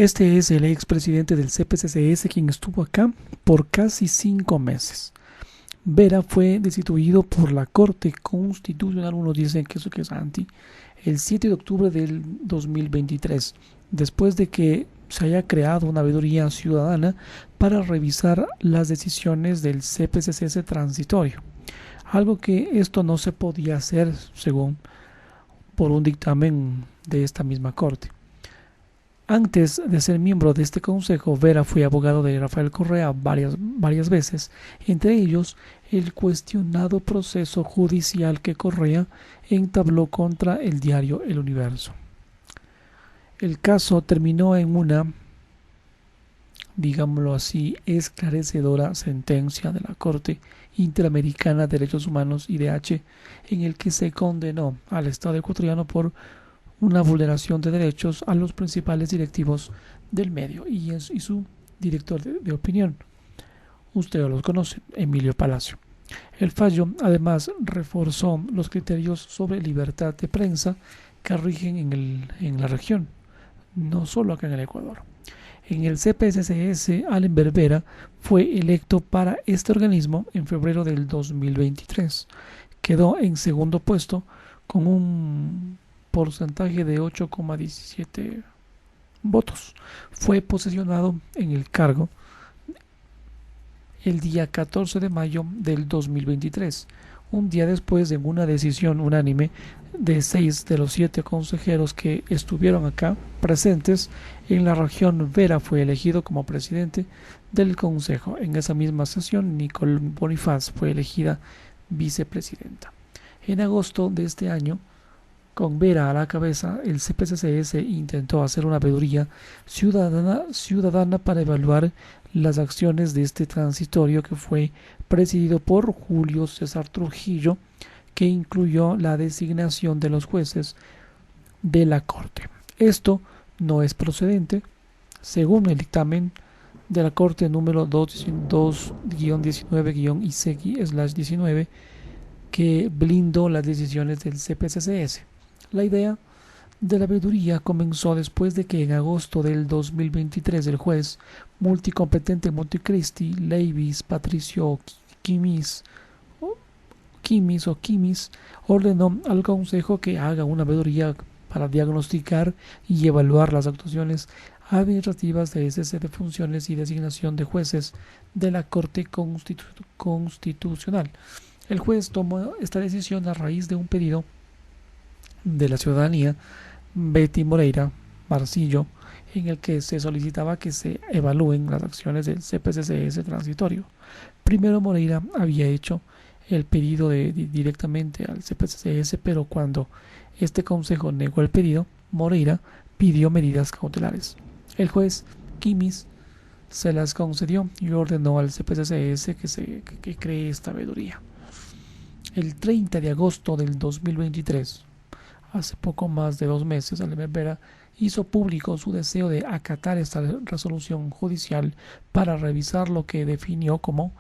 Este es el expresidente del CPCCS quien estuvo acá por casi 5 meses. Vera fue destituido por la Corte Constitucional, unos dicen que eso que es anti, el 7 de octubre del 2023, después de que se haya creado una veeduría ciudadana para revisar las decisiones del CPCCS transitorio. Algo que esto no se podía hacer según por un dictamen de esta misma Corte. Antes de ser miembro de este consejo, Vera fue abogado de Rafael Correa varias veces, entre ellos el cuestionado proceso judicial que Correa entabló contra el diario El Universo. El caso terminó en una, digámoslo así, esclarecedora sentencia de la Corte Interamericana de Derechos Humanos IDH, en el que se condenó al Estado ecuatoriano por una vulneración de derechos a los principales directivos del medio y su director de opinión. Ustedes los conocen, Emilio Palacio. El fallo además reforzó los criterios sobre libertad de prensa que rigen en la región, no solo acá en el Ecuador. En el CPCCS, Allen Berbera fue electo para este organismo en febrero del 2023. Quedó en segundo puesto con un porcentaje de 8,17 votos. Fue posesionado en el cargo el día 14 de mayo del 2023, un día después de una decisión unánime de 6 de los 7 consejeros que estuvieron acá presentes en la región. Vera fue elegido como presidente del consejo. En esa misma sesión, Nicole Bonifaz fue elegida vicepresidenta. En agosto de este año, con Vera a la cabeza, el CPCCS intentó hacer una veeduría ciudadana para evaluar las acciones de este transitorio que fue presidido por Julio César Trujillo, que incluyó la designación de los jueces de la Corte. Esto no es procedente, según el dictamen de la Corte número 2-19-ICEGI/19, que blindó las decisiones del CPCCS. La idea de la veeduría comenzó después de que en agosto del 2023 el juez multicompetente Montecristi Leivis Patricio Quimis ordenó al Consejo que haga una veeduría para diagnosticar y evaluar las actuaciones administrativas de cese de funciones y designación de jueces de la Corte Constitucional. El juez tomó esta decisión a raíz de un pedido de la ciudadanía Betty Moreira Marcillo, en el que se solicitaba que se evalúen las acciones del CPCCS transitorio. Primero Moreira había hecho el pedido directamente al CPCCS, pero cuando este consejo negó el pedido, Moreira pidió medidas cautelares. El juez Quimis se las concedió y ordenó al CPCCS que cree esta veeduría. El 30 de agosto del 2023, hace poco más de 2 meses, Allen Vera hizo público su deseo de acatar esta resolución judicial para revisar lo que definió como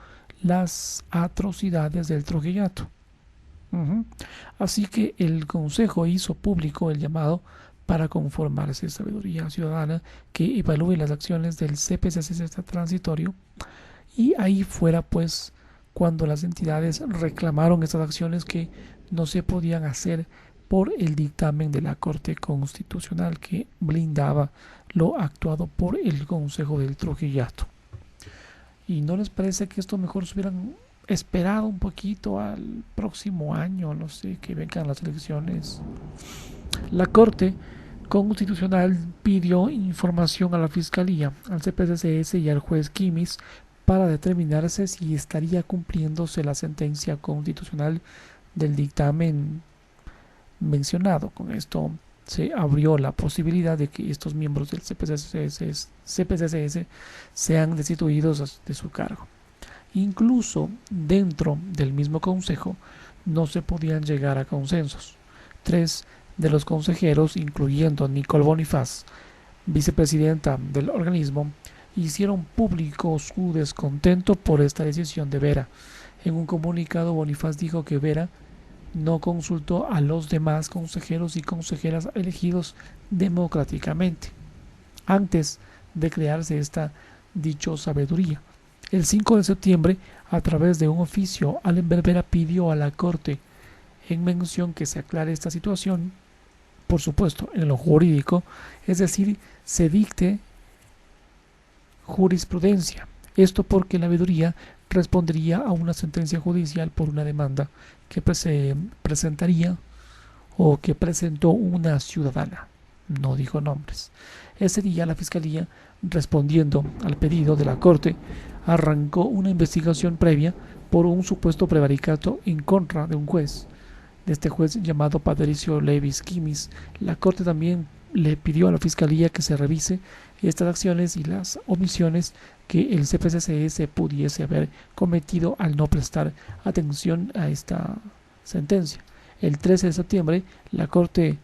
las atrocidades del Trujillato. Así que el Consejo hizo público el llamado para conformarse esta veeduría ciudadana que evalúe las acciones del CPCCS transitorio, y ahí fuera pues cuando las entidades reclamaron estas acciones que no se podían hacer por el dictamen de la Corte Constitucional que blindaba lo actuado por el Consejo del Trujillato. ¿Y no les parece que esto mejor se hubieran esperado un poquito al próximo año, no sé, que vengan las elecciones? La Corte Constitucional pidió información a la Fiscalía, al CPCCS y al juez Quimis para determinarse si estaría cumpliéndose la sentencia constitucional del dictamen mencionado. Con esto se abrió la posibilidad de que estos miembros del CPCCS sean destituidos de su cargo. Incluso dentro del mismo consejo no se podían llegar a consensos. 3 de los consejeros, incluyendo Nicole Bonifaz, vicepresidenta del organismo, hicieron público su descontento por esta decisión de Vera. En un comunicado, Bonifaz dijo que Vera no consultó a los demás consejeros y consejeras elegidos democráticamente. antes de crearse esta dichosa veeduría. El 5 de septiembre, a través de un oficio, Allen Berbera pidió a la Corte en mención que se aclare esta situación, por supuesto, en lo jurídico, es decir, se dicte jurisprudencia. Esto porque la veeduría respondería a una sentencia judicial por una demanda que se presentaría o que presentó una ciudadana. No dijo nombres. Ese día la Fiscalía, respondiendo al pedido de la Corte, arrancó una investigación previa por un supuesto prevaricato en contra de un juez, de este juez llamado Patricio Levis Kimis. La Corte también le pidió a la Fiscalía que se revise estas acciones y las omisiones que el CPCCS pudiese haber cometido al no prestar atención a esta sentencia. El 13 de septiembre, la Corte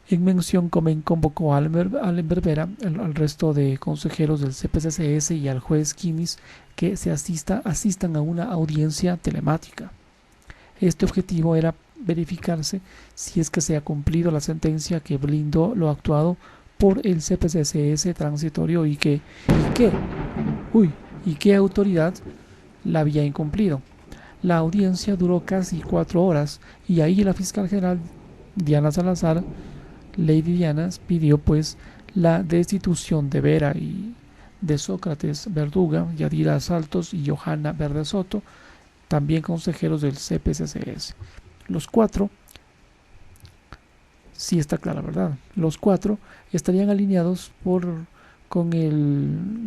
en mención convocó a Allen Berbera, al resto de consejeros del CPCCS y al juez Kimis que se asistan a una audiencia telemática. Este objetivo era verificarse si es que se ha cumplido la sentencia que blindó lo actuado por el CPCCS transitorio y qué autoridad la había incumplido. La audiencia duró casi 4 horas y ahí la fiscal general Diana Salazar, Lady Diana, pidió pues la destitución de Vera y de Sócrates Verduga, Yadira Saltos y Johanna Verde Soto, también consejeros del CPCCS. Los 4, sí está clara, ¿verdad? Los 4 estarían alineados con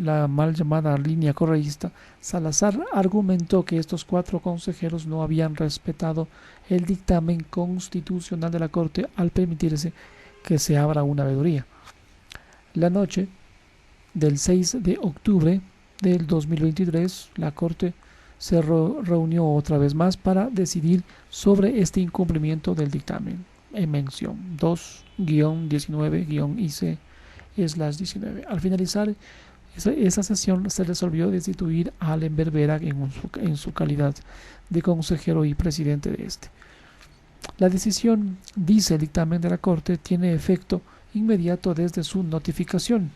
la mal llamada línea correísta. Salazar argumentó que estos 4 consejeros no habían respetado el dictamen constitucional de la Corte al permitirse que se abra una veeduría. La noche del 6 de octubre del 2023, la Corte se reunió otra vez más para decidir sobre este incumplimiento del dictamen en mención 2-19-IC/19. Al finalizar esa sesión se resolvió destituir a Allen Berbera en su calidad de consejero y presidente de este. La decisión, dice el dictamen de la Corte, tiene efecto inmediato desde su notificación.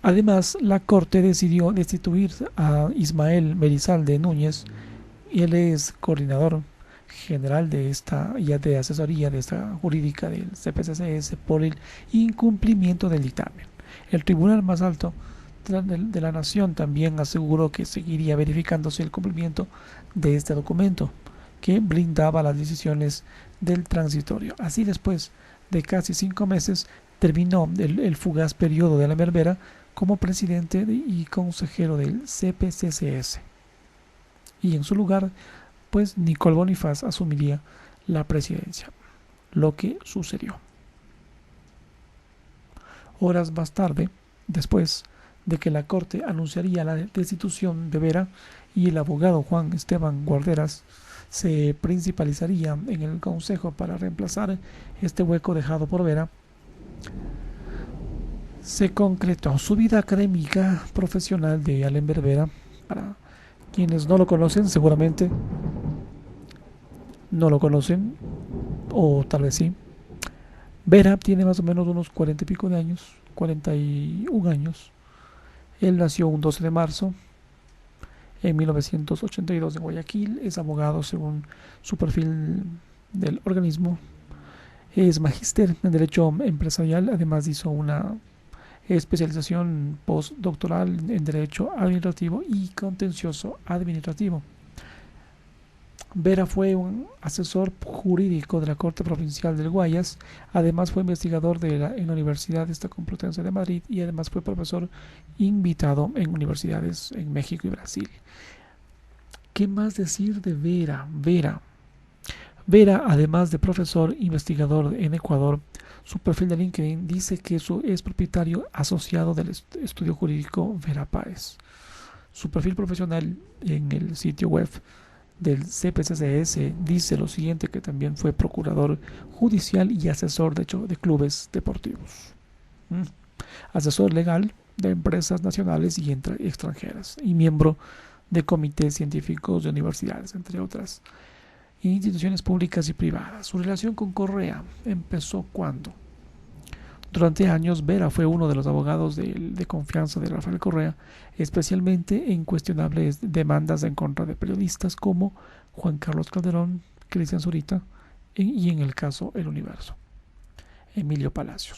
Además, la Corte decidió destituir a Ismael Merizalde Núñez, y él es coordinador general de esta de asesoría de esta jurídica del CPCCS, por el incumplimiento del dictamen. El Tribunal más alto de la Nación también aseguró que seguiría verificándose el cumplimiento de este documento que blindaba las decisiones del transitorio. Así, después de casi 5 meses, terminó el fugaz periodo de Allen Berbera como presidente y consejero del CPCCS. Y en su lugar, pues Nicole Bonifaz asumiría la presidencia. Lo que sucedió. Horas más tarde, después de que la Corte anunciaría la destitución de Vera y el abogado Juan Esteban Guarderas se principalizaría en el Consejo para reemplazar este hueco dejado por Vera, se concretó su vida académica profesional de Allen Berbera. Para quienes no lo conocen, seguramente no lo conocen, o tal vez sí. Vera tiene más o menos unos 40 y pico de años, 41 años. Él nació un 12 de marzo en 1982 en Guayaquil. Es abogado según su perfil del organismo. Es magíster en Derecho Empresarial. Además hizo una especialización postdoctoral en Derecho Administrativo y Contencioso Administrativo. Vera fue un asesor jurídico de la Corte Provincial del Guayas. Además fue investigador en la Universidad Complutense de Madrid y además fue profesor invitado en universidades en México y Brasil. ¿Qué más decir de Vera? Vera, además de profesor investigador en Ecuador, su perfil de LinkedIn dice que es propietario asociado del estudio jurídico Vera Páez. Su perfil profesional en el sitio web del CPCCS dice lo siguiente, que también fue procurador judicial y asesor de clubes deportivos, asesor legal de empresas nacionales y extranjeras y miembro de comités científicos de universidades, entre otras instituciones públicas y privadas. Su relación con Correa empezó cuando, Durante años, Vera fue uno de los abogados de confianza de Rafael Correa, especialmente en cuestionables demandas en contra de periodistas como Juan Carlos Calderón, Cristian Zurita y en el caso El Universo. Emilio Palacio.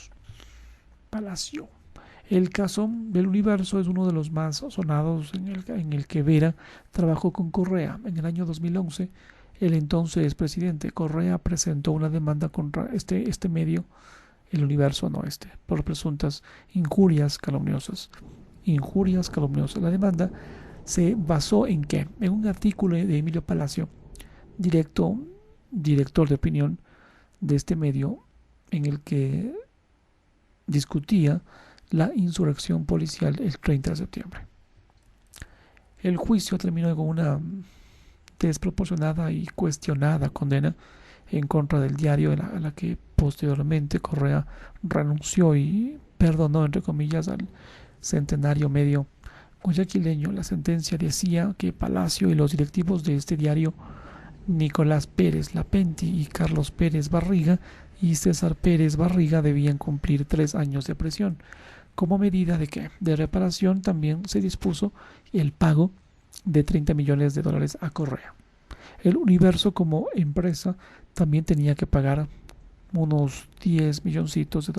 El caso del Universo es uno de los más sonados en el que Vera trabajó con Correa. En el año 2011, el entonces presidente Correa presentó una demanda contra este medio, El Universo, no por presuntas injurias calumniosas. La demanda se basó en qué? En un artículo de Emilio Palacio, director de opinión de este medio, en el que discutía la insurrección policial el 30 de septiembre. El juicio terminó con una desproporcionada y cuestionada condena en contra del diario, a la que posteriormente Correa renunció y perdonó, entre comillas, al centenario medio guayaquileño. La sentencia decía que Palacio y los directivos de este diario, Nicolás Pérez Lapenti y Carlos Pérez Barriga y César Pérez Barriga, debían cumplir 3 años de prisión. Como medida de reparación, también se dispuso el pago de $30 millones a Correa. El Universo, como empresa, también tenía que pagar unos $10 milloncitos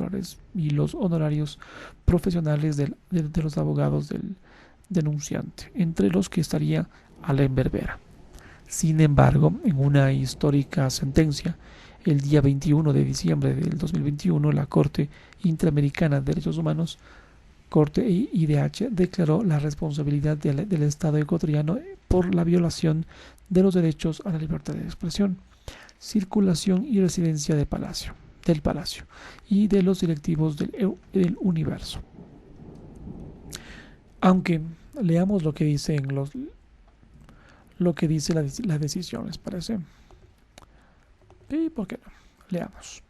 y los honorarios profesionales de los abogados del denunciante, entre los que estaría Alain Berbera. Sin embargo, en una histórica sentencia, el día 21 de diciembre del 2021, la Corte Interamericana de Derechos Humanos, Corte IDH, declaró la responsabilidad del Estado ecuatoriano por la violación de los derechos a la libertad de expresión, circulación y residencia del Palacio y de los directivos del Universo. Aunque leamos lo que dice la decisión, ¿les parece? ¿Y por qué no? Leamos.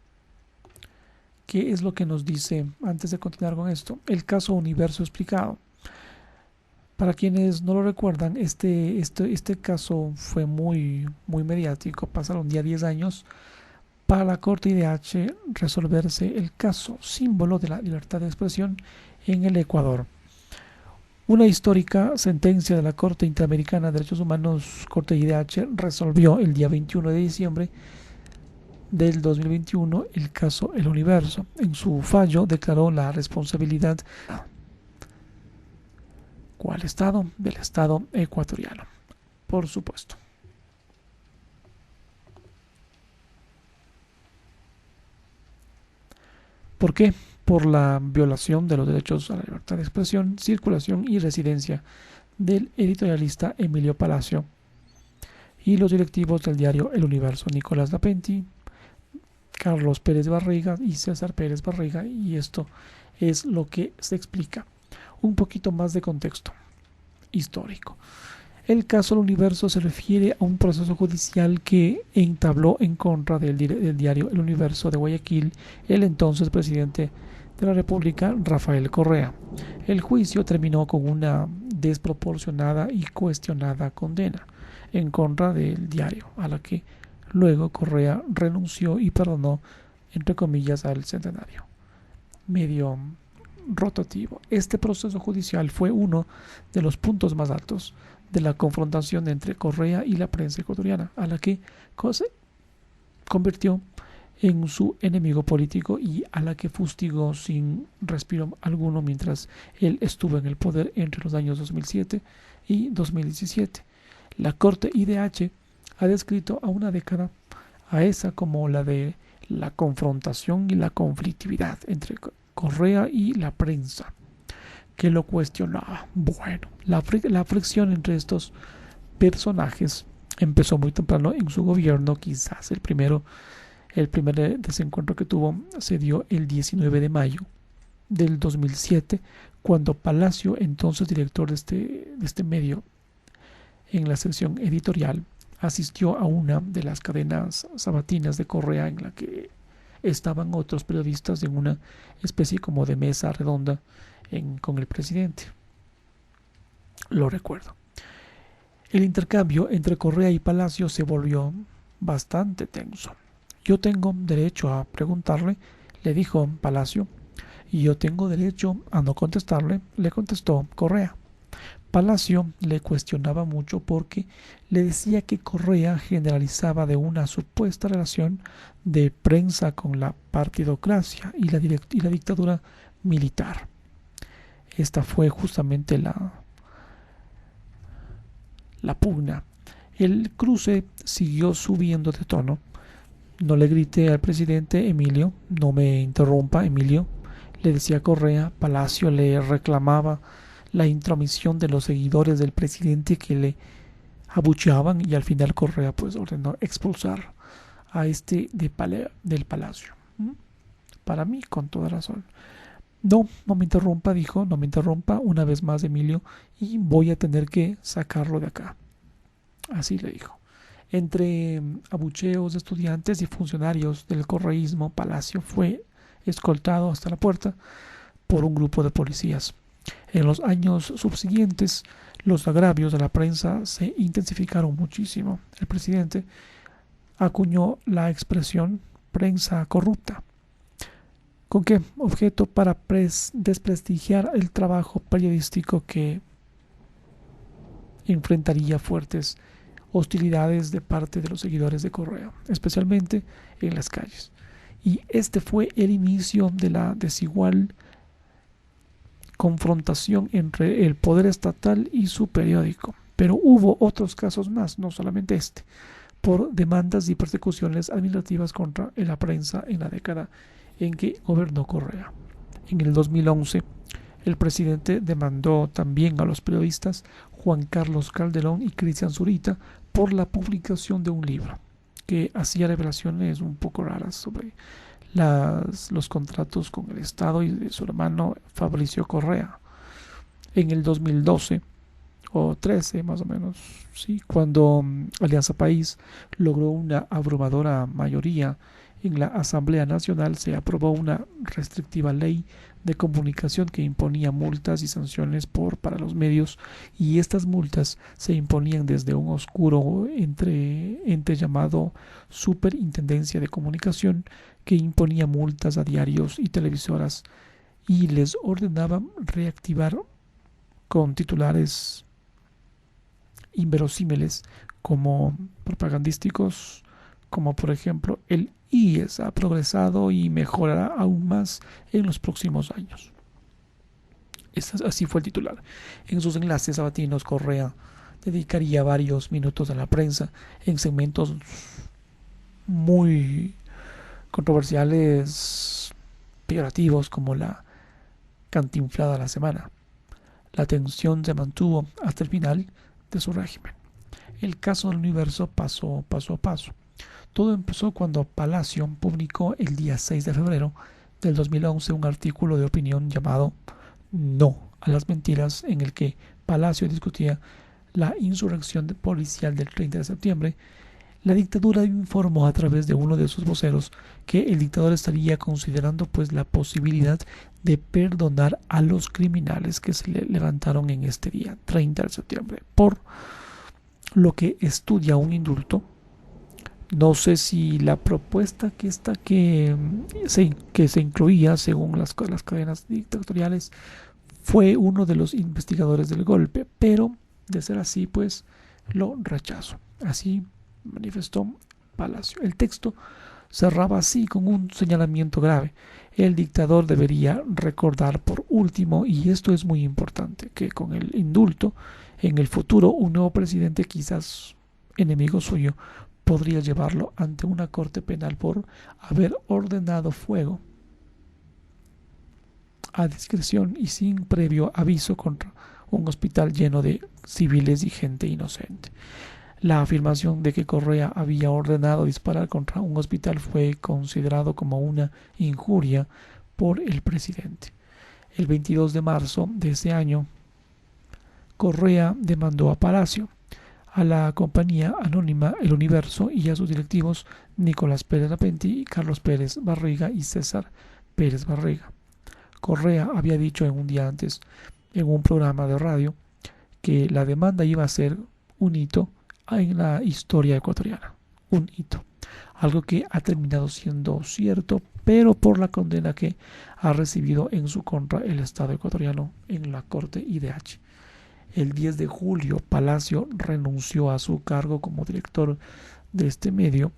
¿Qué es lo que nos dice antes de continuar con esto? El caso Universo explicado. Para quienes no lo recuerdan, este caso fue muy mediático. Pasaron ya 10 años para la Corte IDH resolverse el caso, símbolo de la libertad de expresión en el Ecuador. Una histórica sentencia de la Corte Interamericana de Derechos Humanos, Corte IDH, resolvió el día 21 de diciembre del 2021 el caso El Universo. En su fallo declaró la responsabilidad. ¿Cuál Estado? Del Estado ecuatoriano, por supuesto. ¿Por qué? Por la violación de los derechos a la libertad de expresión, circulación y residencia del editorialista Emilio Palacio y los directivos del diario El Universo, Nicolás Lapenti, Carlos Pérez Barriga y César Pérez Barriga, y esto es lo que se explica. Un poquito más de contexto histórico. El caso del Universo se refiere a un proceso judicial que entabló en contra del diario El Universo de Guayaquil el entonces presidente de la República, Rafael Correa. El juicio terminó con una desproporcionada y cuestionada condena en contra del diario, a la que luego Correa renunció y perdonó, entre comillas, al centenario medio rotativo. Este proceso judicial fue uno de los puntos más altos de la confrontación entre Correa y la prensa ecuatoriana, a la que se convirtió en su enemigo político y a la que fustigó sin respiro alguno mientras él estuvo en el poder entre los años 2007 y 2017. La Corte IDH ha descrito a una década a esa como la de la confrontación y la conflictividad entre Correa y la prensa, que lo cuestionaba. Bueno, la fricción entre estos personajes empezó muy temprano en su gobierno. Quizás el primer desencuentro que tuvo se dio el 19 de mayo del 2007, cuando Palacio, entonces director de este medio en la sección editorial, asistió a una de las cadenas sabatinas de Correa en la que estaban otros periodistas en una especie como de mesa redonda con el presidente. Lo recuerdo. El intercambio entre Correa y Palacio se volvió bastante tenso. Yo tengo derecho a preguntarle, le dijo Palacio, y yo tengo derecho a no contestarle, le contestó Correa. Palacio le cuestionaba mucho porque le decía que Correa generalizaba de una supuesta relación de prensa con la partidocracia y la dictadura militar. Esta fue justamente la pugna. El cruce siguió subiendo de tono. No le grité al presidente Emilio, no me interrumpa Emilio, le decía Correa. Palacio le reclamaba la intromisión de los seguidores del presidente que le abucheaban y al final Correa pues ordenó expulsar a del palacio. ¿Mm? Para mí, con toda razón. No, no me interrumpa, dijo, no me interrumpa una vez más Emilio y voy a tener que sacarlo de acá. Así le dijo. Entre abucheos de estudiantes y funcionarios del correísmo, Palacio fue escoltado hasta la puerta por un grupo de policías. En los años subsiguientes, los agravios de la prensa se intensificaron muchísimo. El presidente acuñó la expresión prensa corrupta. ¿Con qué objeto? Para desprestigiar el trabajo periodístico que enfrentaría fuertes hostilidades de parte de los seguidores de Correa, especialmente en las calles. Y este fue el inicio de la desigual confrontación entre el poder estatal y su periódico. Pero hubo otros casos más, no solamente este, por demandas y persecuciones administrativas contra la prensa en la década en que gobernó Correa. En el 2011, el presidente demandó también a los periodistas Juan Carlos Calderón y Cristian Zurita por la publicación de un libro que hacía revelaciones un poco raras sobre los contratos con el Estado y de su hermano Fabricio Correa. En el 2012 o 13 más o menos, sí, cuando Alianza País logró una abrumadora mayoría en la Asamblea Nacional, se aprobó una restrictiva ley de comunicación que imponía multas y sanciones para los medios, y estas multas se imponían desde un oscuro ente llamado Superintendencia de Comunicación, que imponía multas a diarios y televisoras y les ordenaba reactivar con titulares inverosímiles como propagandísticos, como por ejemplo el IES ha progresado y mejorará aún más en los próximos años. Así fue el titular. En sus enlaces sabatinos, Correa dedicaría varios minutos a la prensa en segmentos muy controversiales, peyorativos, como la cantinflada de la semana. La tensión se mantuvo hasta el final de su régimen. El caso del Universo pasó paso a paso. Todo empezó cuando Palacio publicó el día 6 de febrero del 2011 un artículo de opinión llamado No a las mentiras, en el que Palacio discutía la insurrección policial del 30 de septiembre. La dictadura informó a través de uno de sus voceros que el dictador estaría considerando pues la posibilidad de perdonar a los criminales que se le levantaron en este día 30 de septiembre, por lo que estudia un indulto. No sé si la propuesta que se incluía según las cadenas dictatoriales fue uno de los investigadores del golpe, pero de ser así pues lo rechazo. Así manifestó Palacio. El texto cerraba así con un señalamiento grave. El dictador debería recordar por último, y esto es muy importante, que con el indulto en el futuro un nuevo presidente, quizás enemigo suyo, podría llevarlo ante una corte penal por haber ordenado fuego a discreción y sin previo aviso contra un hospital lleno de civiles y gente inocente. La afirmación de que Correa había ordenado disparar contra un hospital fue considerado como una injuria por el presidente. El 22 de marzo de ese año, Correa demandó a Palacio, a la compañía anónima El Universo y a sus directivos Nicolás Pérez Lapenti, Carlos Pérez Barriga y César Pérez Barriga. Correa había dicho un día antes en un programa de radio que la demanda iba a ser un hito en la historia ecuatoriana, un hito. algo que ha terminado siendo cierto, pero por la condena que ha recibido en su contra el Estado ecuatoriano en la Corte IDH. El 10 de julio, Palacio renunció a su cargo como director de este medio,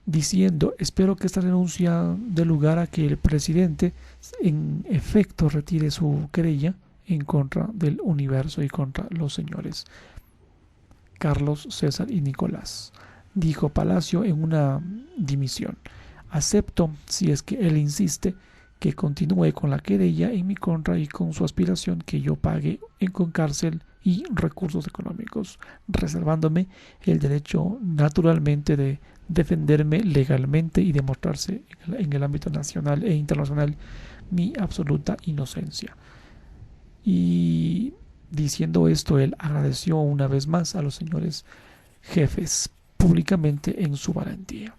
diciendo: espero que esta renuncia dé lugar a que el presidente en efecto retire su querella en contra del Universo y contra los señores Carlos, César y Nicolás. Dijo Palacio en una dimisión: acepto, si es que él insiste, que continúe con la querella en mi contra y con su aspiración que yo pague con cárcel y recursos económicos, reservándome el derecho naturalmente de defenderme legalmente y demostrarse en el ámbito nacional e internacional mi absoluta inocencia. Y diciendo esto, él agradeció una vez más a los señores jefes públicamente en su valentía.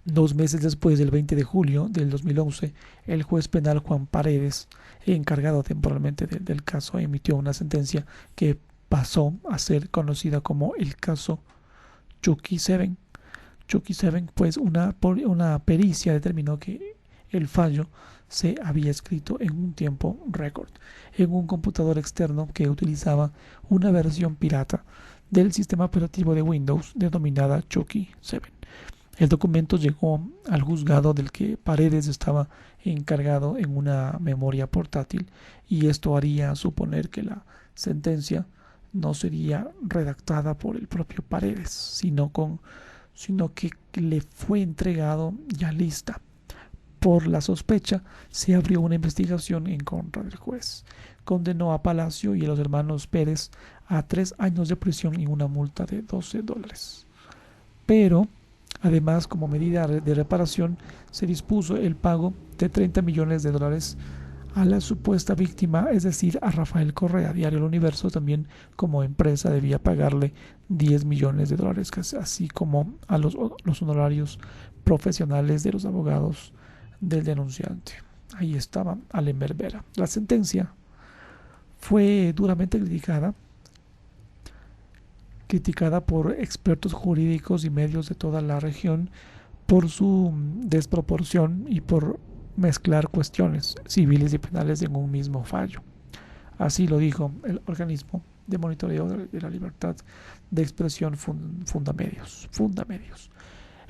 2 meses después, del 20 de julio del 2011, el juez penal Juan Paredes, encargado temporalmente del caso, emitió una sentencia que pasó a ser conocida como el caso Chucky 7. Chucky 7, pues una pericia determinó que el fallo se había escrito en un tiempo récord en un computador externo que utilizaba una versión pirata del sistema operativo de Windows denominada Chucky 7. El documento llegó al juzgado del que Paredes estaba encargado en una memoria portátil, y esto haría suponer que la sentencia no sería redactada por el propio Paredes, sino que le fue entregado ya lista. Por la sospecha, se abrió una investigación en contra del juez. Condenó a Palacio y a los hermanos Pérez a 3 años de prisión y una multa de $12. Pero además, como medida de reparación, se dispuso el pago de $30 millones a la supuesta víctima, es decir, a Rafael Correa. Diario El Universo también, como empresa, debía pagarle $10 millones, así como a los honorarios profesionales de los abogados del denunciante. Ahí estaba Allen Berbera. La sentencia fue duramente criticada por expertos jurídicos y medios de toda la región por su desproporción y por mezclar cuestiones civiles y penales en un mismo fallo. Así lo dijo el organismo de monitoreo de la libertad de expresión Fundamedios.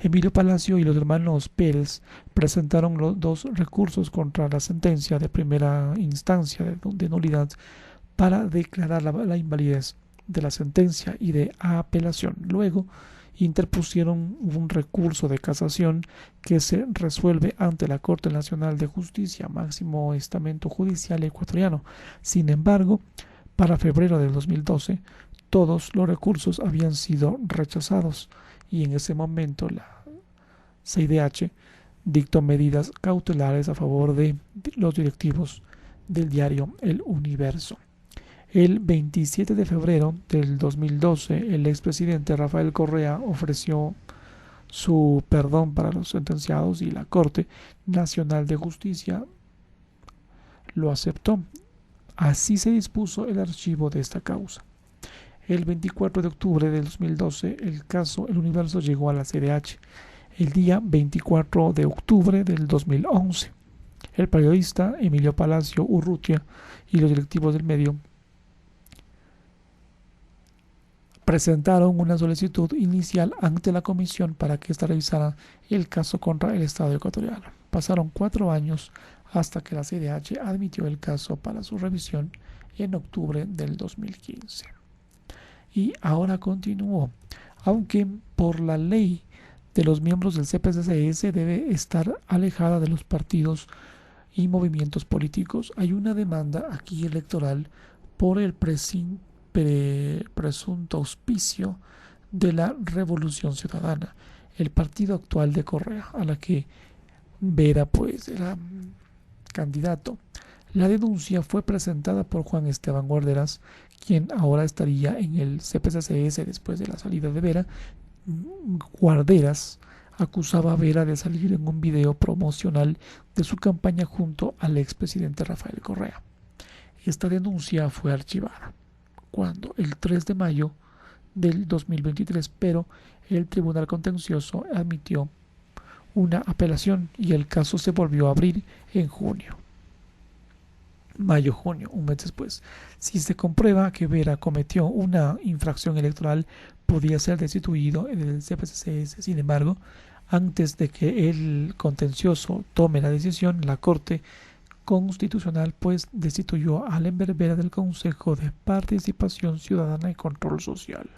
Emilio Palacio y los hermanos Pérez presentaron los 2 recursos contra la sentencia de primera instancia de nulidad para declarar la invalidez de la sentencia y de apelación. Luego interpusieron un recurso de casación que se resuelve ante la Corte Nacional de Justicia, máximo estamento judicial ecuatoriano. Sin embargo, para febrero del 2012, todos los recursos habían sido rechazados, y en ese momento la CIDH dictó medidas cautelares a favor de los directivos del diario El Universo. El 27 de febrero del 2012, el expresidente Rafael Correa ofreció su perdón para los sentenciados y la Corte Nacional de Justicia lo aceptó. Así se dispuso el archivo de esta causa. El 24 de octubre del 2012, el caso El Universo llegó a la CIDH. El día 24 de octubre del 2011, el periodista Emilio Palacio Urrutia y los directivos del medio presentaron una solicitud inicial ante la comisión para que ésta revisara el caso contra el Estado ecuatoriano. Pasaron 4 años hasta que la CIDH admitió el caso para su revisión en octubre del 2015. Y ahora continuó, aunque por la ley de los miembros del CPCCS debe estar alejada de los partidos y movimientos políticos. Hay una demanda aquí electoral por el presunto auspicio de la Revolución Ciudadana, el partido actual de Correa, a la que Vera pues era candidato. La denuncia fue presentada por Juan Esteban Guarderas, quien ahora estaría en el CPCCS después de la salida de Vera. Guarderas acusaba a Vera de salir en un video promocional de su campaña junto al expresidente Rafael Correa. Esta denuncia fue archivada cuando el 3 de mayo del 2023, pero el Tribunal Contencioso admitió una apelación y el caso se volvió a abrir en junio. Mayo-junio, un mes después. Si se comprueba que Vera cometió una infracción electoral, podía ser destituido en el CPCS. Sin embargo, antes de que el contencioso tome la decisión, la Corte Constitucional pues destituyó a Lember Vera del Consejo de Participación Ciudadana y Control Social.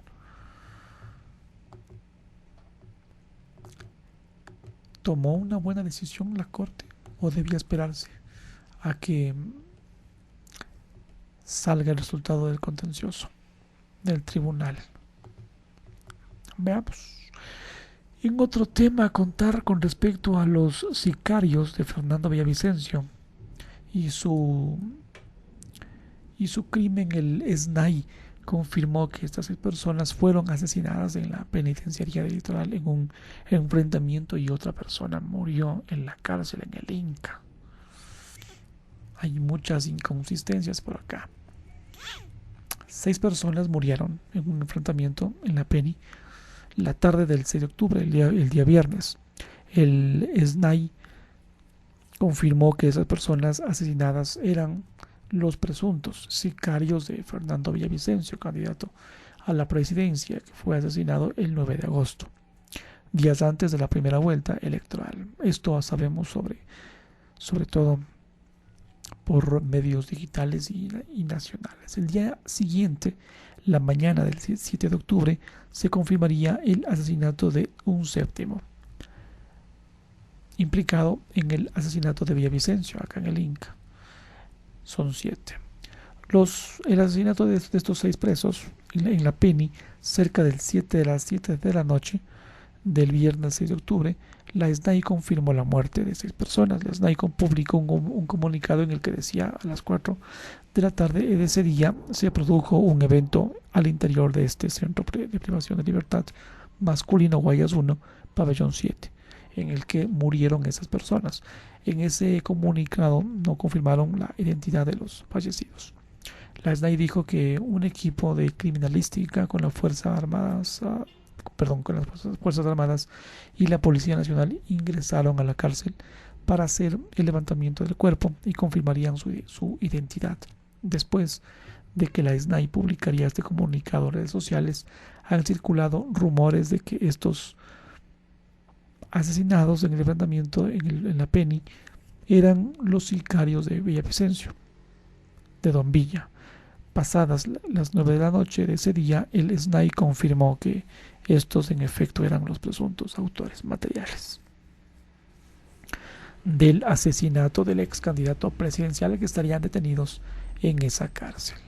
¿Tomó una buena decisión la Corte o debía esperarse a que salga el resultado del contencioso del tribunal? Veamos. En otro tema a contar con respecto a los sicarios de Fernando Villavicencio y su crimen, el SNAI confirmó que estas 6 personas fueron asesinadas en la penitenciaría del Litoral en un enfrentamiento y otra persona murió en la cárcel en el Inca. Hay muchas inconsistencias por acá. 6 personas murieron en un enfrentamiento en la Peni la tarde del 6 de octubre, el día viernes. El SNAI confirmó que esas personas asesinadas eran los presuntos sicarios de Fernando Villavicencio, candidato a la presidencia, que fue asesinado el 9 de agosto, días antes de la primera vuelta electoral. Esto sabemos sobre todo por medios digitales y nacionales. El día siguiente, la mañana del 7 de octubre, se confirmaría el asesinato de un séptimo implicado en el asesinato de Villavicencio, acá en el Inca. Son 7. El asesinato de estos 6 presos en la Peni, cerca de las 7 de la noche del viernes 6 de octubre, la SNAI confirmó la muerte de 6 personas. La SNAI publicó un comunicado en el que decía: a las 4 de la tarde de ese día se produjo un evento al interior de este centro de privación de libertad masculino Guayas 1, pabellón 7, en el que murieron esas personas. En ese comunicado no confirmaron la identidad de los fallecidos. La SNAI dijo que un equipo de criminalística con las Fuerzas Armadas y la Policía Nacional ingresaron a la cárcel para hacer el levantamiento del cuerpo y confirmarían su identidad. Después de que la SNAI publicaría este comunicado en redes sociales, han circulado rumores de que estos asesinados en el enfrentamiento en la Peni eran los sicarios de Villavicencio, de Don Villa. Pasadas las 9 de la noche de ese día, el SNAI confirmó que estos en efecto eran los presuntos autores materiales del asesinato del ex candidato presidencial, que estarían detenidos en esa cárcel.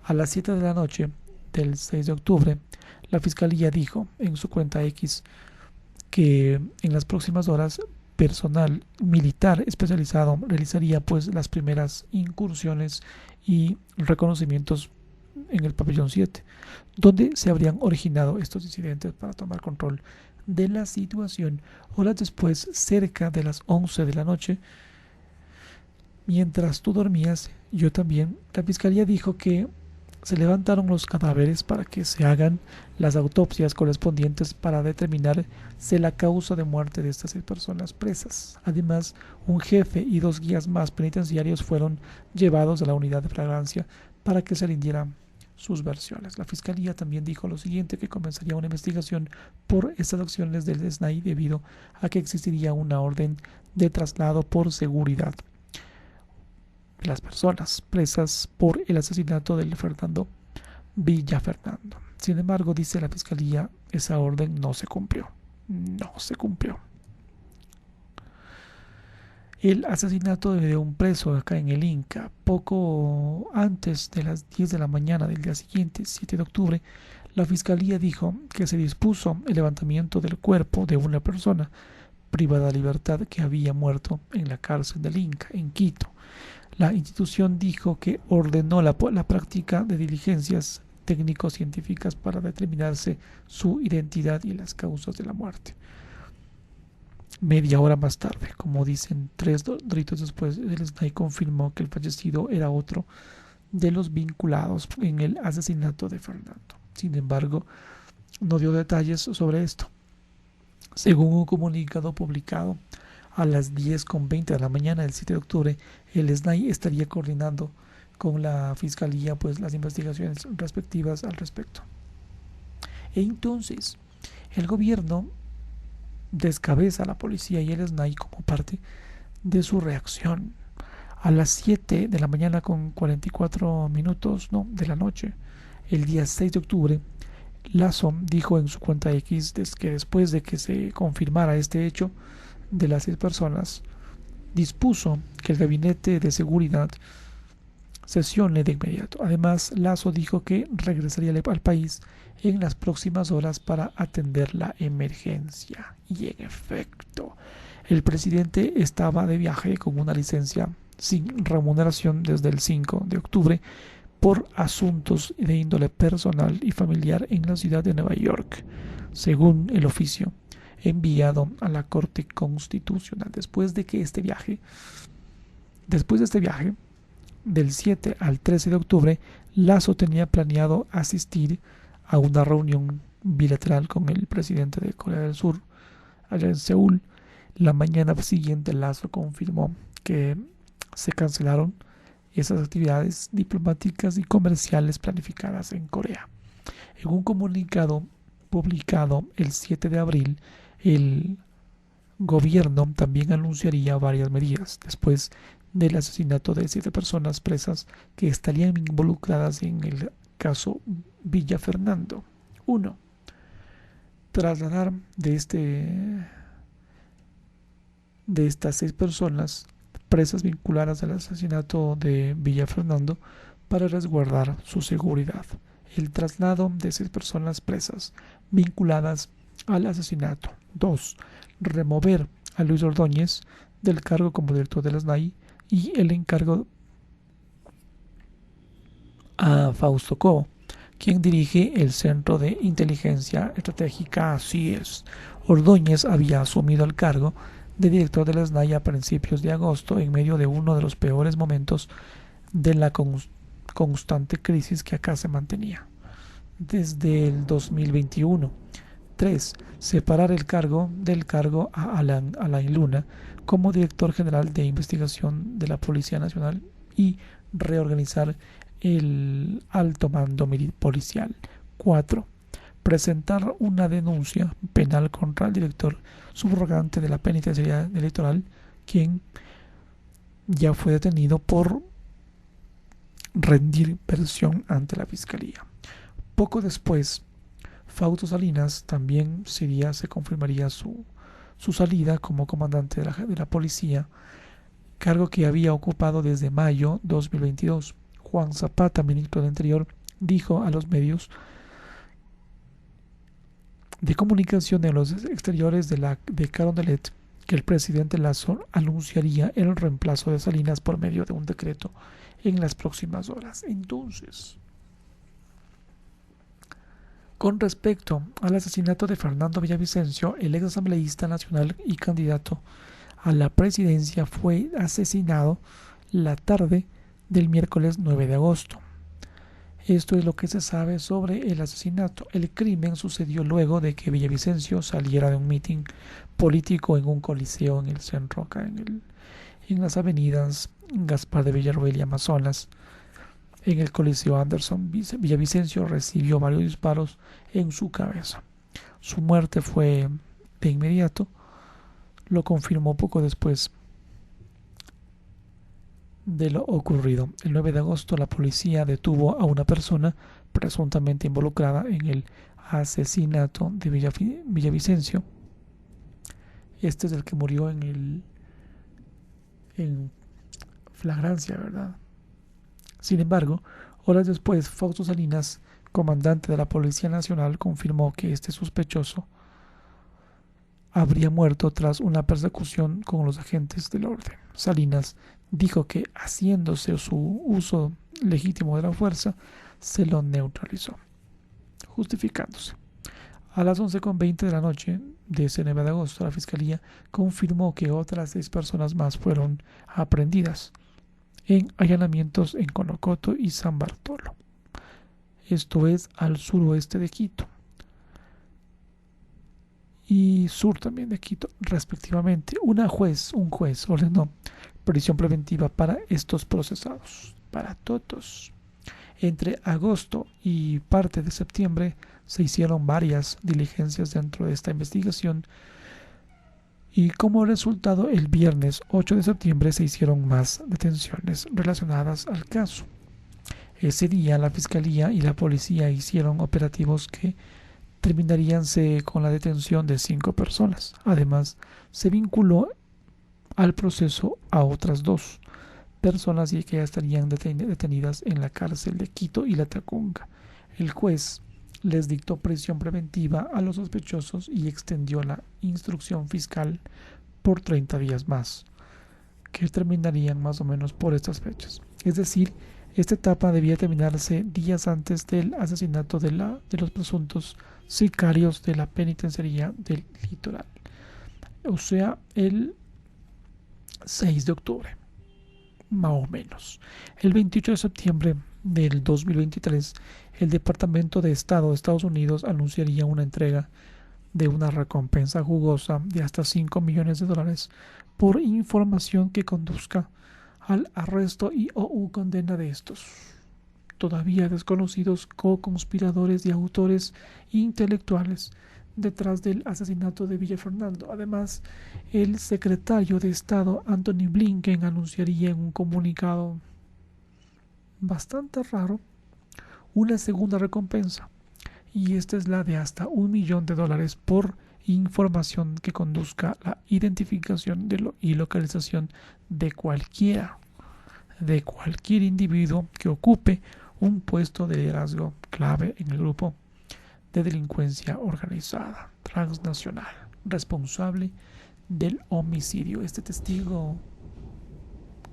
A las 7 de la noche del 6 de octubre, la Fiscalía dijo en su cuenta X que en las próximas horas personal militar especializado realizaría pues las primeras incursiones y reconocimientos en el pabellón 7, donde se habrían originado estos incidentes, para tomar control de la situación. Horas después, cerca de las 11 de la noche, mientras tú dormías, yo también, la Fiscalía dijo que se levantaron los cadáveres para que se hagan las autopsias correspondientes para determinar si la causa de muerte de estas 6 personas presas. Además, un jefe y 2 guías más penitenciarios fueron llevados a la unidad de flagrancia para que se rindieran sus versiones. La Fiscalía también dijo lo siguiente: que comenzaría una investigación por estas acciones del SNAI debido a que existiría una orden de traslado por seguridad de las personas presas por el asesinato del Fernando Villafernando. Sin embargo, dice la Fiscalía, esa orden no se cumplió. No se cumplió. El asesinato de un preso acá en el Inca, poco antes de las 10 de la mañana del día siguiente, 7 de octubre, la Fiscalía dijo que se dispuso el levantamiento del cuerpo de una persona privada de libertad que había muerto en la cárcel del Inca, en Quito. La institución dijo que ordenó la práctica de diligencias técnico-científicas para determinarse su identidad y las causas de la muerte. Media hora más tarde, como dicen 3 doritos después, el SNAI confirmó que el fallecido era otro de los vinculados en el asesinato de Fernando. Sin embargo, no dio detalles sobre esto. Según un comunicado publicado a las 10:20 de la mañana del 7 de octubre, el SNAI estaría coordinando con la Fiscalía pues las investigaciones respectivas al respecto. Entonces, el gobierno descabeza a la policía y el SNAI como parte de su reacción. A las 7 de la mañana con 44 minutos, no, de la noche, el día 6 de octubre, Lasso dijo en su cuenta X que después de que se confirmara este hecho de las 6 personas, dispuso que el gabinete de seguridad sesione de inmediato. Además, Lasso dijo que regresaría al país en las próximas horas para atender la emergencia. Y en efecto, el presidente estaba de viaje con una licencia sin remuneración desde el 5 de octubre por asuntos de índole personal y familiar en la ciudad de Nueva York, según el oficio enviado a la Corte Constitucional. Después de este viaje, del 7 al 13 de octubre, Lasso tenía planeado asistir a una reunión bilateral con el presidente de Corea del Sur, allá en Seúl. La mañana siguiente, Lasso confirmó que se cancelaron esas actividades diplomáticas y comerciales planificadas en Corea. En un comunicado publicado el 7 de abril, el gobierno también anunciaría varias medidas después del asesinato de 7 personas presas que estarían involucradas en el caso Villa Fernando. 1. Trasladar de estas 6 personas presas vinculadas al asesinato de Villa Fernando para resguardar su seguridad. El traslado de 6 personas presas vinculadas al asesinato. 2. Remover a Luis Ordóñez del cargo como director de la SNAI y el encargo a Fausto Cobo, quien dirige el Centro de Inteligencia Estratégica. Así es. Ordóñez había asumido el cargo de director de la SNAI a principios de agosto, en medio de uno de los peores momentos de la constante crisis que acá se mantenía desde el 2021. 3. Separar del cargo a Alain Luna como director general de investigación de la Policía Nacional y reorganizar el alto mando policial. 4. Presentar una denuncia penal contra el director subrogante de la penitenciaría electoral, quien ya fue detenido por rendir versión ante la fiscalía. Poco después, Fausto Salinas también se confirmaría su salida como comandante de la policía, cargo que había ocupado desde mayo 2022. Juan Zapata, ministro del Interior, dijo a los medios de comunicación en los exteriores de Carondelet que el presidente Lasso anunciaría el reemplazo de Salinas por medio de un decreto en las próximas horas. Entonces, con respecto al asesinato de Fernando Villavicencio, el ex asambleísta nacional y candidato a la presidencia fue asesinado la tarde del miércoles 9 de agosto. Esto es lo que se sabe sobre el asesinato. El crimen sucedió luego de que Villavicencio saliera de un mitin político en un coliseo en el centro, acá en las avenidas Gaspar de Villarroel y Amazonas. En el Coliseo Anderson, Villavicencio recibió varios disparos en su cabeza. Su muerte fue de inmediato, lo confirmó poco después de lo ocurrido. El 9 de agosto la policía detuvo a una persona presuntamente involucrada en el asesinato de Villavicencio. Este es el que murió en flagrancia, ¿verdad? Sin embargo, horas después, Fausto Salinas, comandante de la Policía Nacional, confirmó que este sospechoso habría muerto tras una persecución con los agentes del orden. Salinas dijo que, haciéndose su uso legítimo de la fuerza, se lo neutralizó, justificándose. A las 11:20 de la noche de ese 9 de agosto, la Fiscalía confirmó que otras 6 personas más fueron aprehendidas en allanamientos en Conocoto y San Bartolo. esto es al suroeste de Quito y sur también de Quito, respectivamente. Un juez ordenó prisión preventiva para estos procesados, para todos. Entre agosto y parte de septiembre se hicieron varias diligencias dentro de esta investigación y como resultado el viernes 8 de septiembre se hicieron más detenciones relacionadas al caso. Ese día la fiscalía y la policía hicieron operativos que terminarían con la detención de 5 personas. Además, se vinculó al proceso a otras 2 personas y que ya estarían detenidas en la cárcel de Quito y la Tacunga. El juez les dictó prisión preventiva a los sospechosos y extendió la instrucción fiscal por 30 días más, que terminarían más o menos por estas fechas. Es decir, esta etapa debía terminarse días antes del asesinato de los presuntos sicarios de la penitenciaría del Litoral, o sea, el 6 de octubre, más o menos. El 28 de septiembre del 2023, el Departamento de Estado de Estados Unidos anunciaría una entrega de una recompensa jugosa de hasta $5 millones por información que conduzca al arresto y o condena de estos todavía desconocidos co-conspiradores y autores intelectuales detrás del asesinato de Villa Fernando. Además, el secretario de Estado Anthony Blinken anunciaría en un comunicado bastante raro una segunda recompensa, y esta es la de hasta $1 millón por información que conduzca a la identificación y localización de cualquier individuo que ocupe un puesto de liderazgo clave en el grupo de delincuencia organizada transnacional responsable del homicidio. Este testigo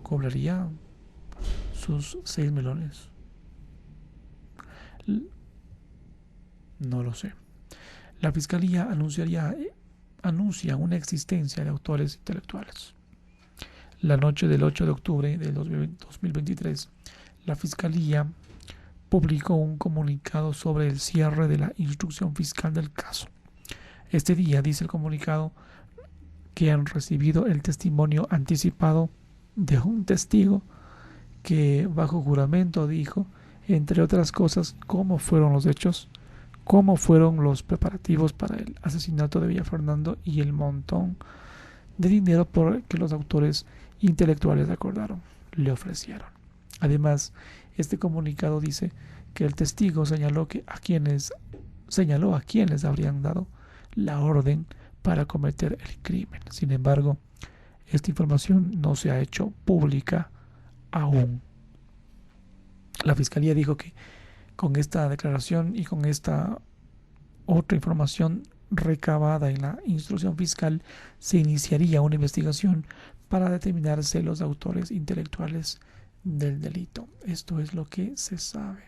cobraría sus 6 melones. No lo sé. La fiscalía anuncia una existencia de autores intelectuales. La noche del 8 de octubre del 2023, la fiscalía publicó un comunicado sobre el cierre de la instrucción fiscal del caso. Este día, dice el comunicado, que han recibido el testimonio anticipado de un testigo que bajo juramento dijo, entre otras cosas, cómo fueron los hechos, cómo fueron los preparativos para el asesinato de Villa Fernando y el montón de dinero por que los autores intelectuales acordaron, le ofrecieron. Además, este comunicado dice que el testigo señaló a quienes habrían dado la orden para cometer el crimen. Sin embargo, esta información no se ha hecho pública aún. La fiscalía dijo que con esta declaración y con esta otra información recabada en la instrucción fiscal se iniciaría una investigación para determinarse los autores intelectuales del delito. Esto es lo que se sabe.